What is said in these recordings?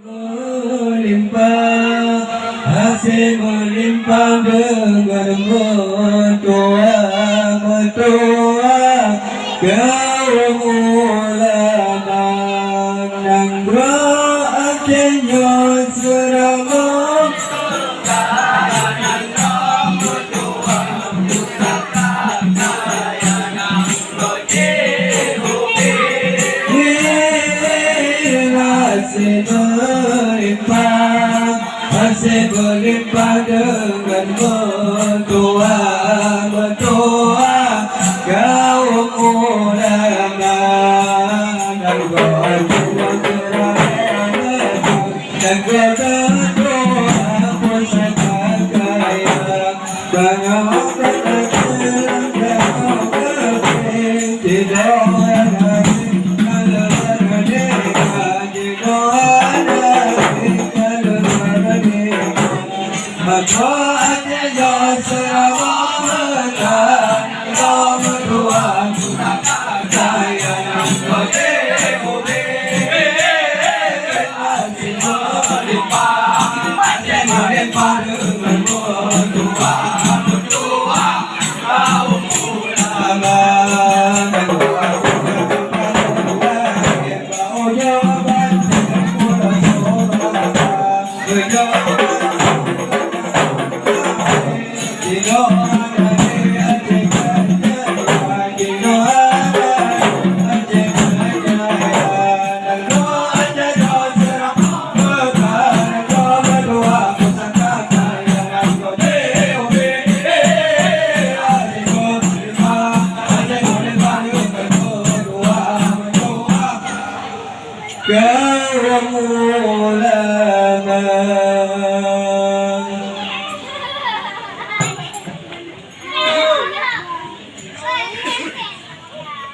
Melimpah, hasil melimpah dengan metua kau mulana nanggro akhirnya serama Masih berlimpah dengan metua kau mulana dan doa dan berdoa pusaka kaya banyak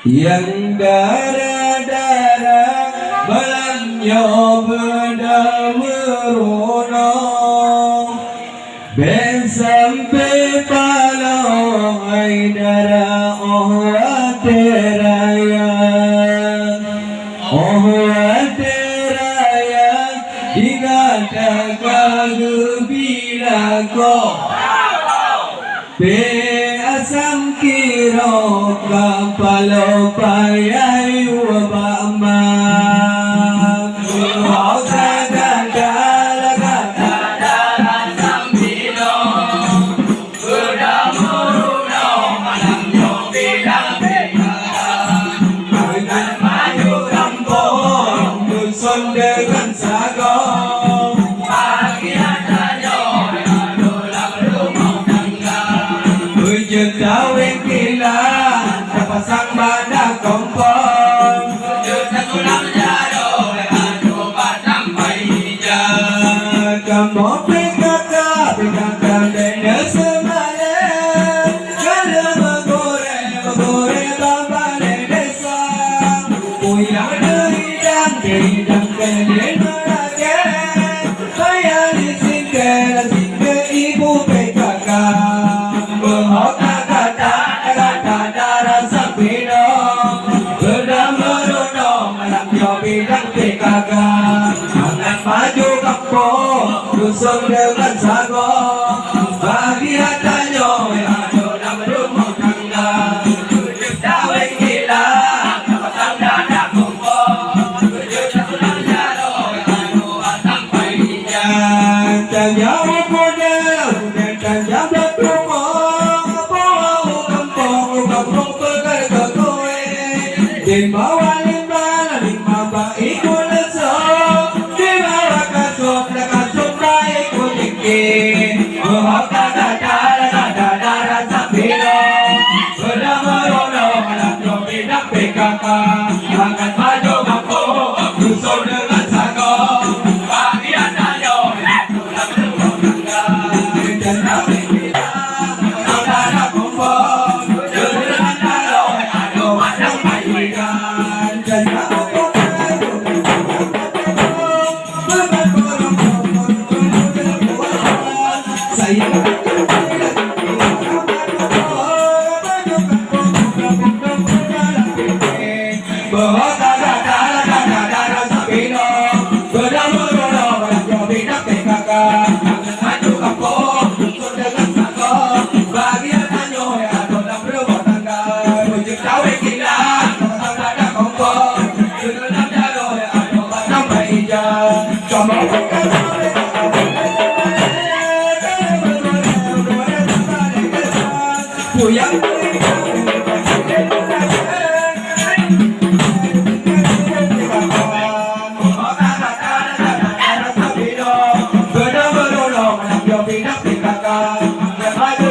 yang darah-darah balannya benda merona ben sampai palau ai darah oh ateraya digata kagubila ko pe asam kiro kapalo payay wabama dengan sagong wujud dawing kila pasang badak kompong wujud nakulang jaro anu batang paija kamu PKK dene semale kalau megore babale desa uyang deidang kene marake saya disingkel ibu PKK bahota kata darah sapino berdamerono malam bilang PKK jangan maju kampung dusun dengan sago bagi hatanya ada dalam rumah tangga wujud dawing gila pasang dada kumpul wujud nakulang jaro anu batang paija dan jauh model dan jambak di bawah lima baik kulesok di bawah kasut baik kutinggi bahota kata darah sapino berdamerono malam bilang PKK angkat maju mampu dusun dengan sago bagian ayo tulang rumah tangga dan kami kita saudara kumpul dengan dalo anu macam bayikan dan bahwa Những cháu đi kia là Thằng ta đã không có Đừng có nắm ra rồi Anh có bắt nắm bây giờ Cho một cái cá sấu để ta không Vui lắm Hãy subscribe cho kênh Ghiền Mì Gõ để không bỏ lỡ những video hấp dẫn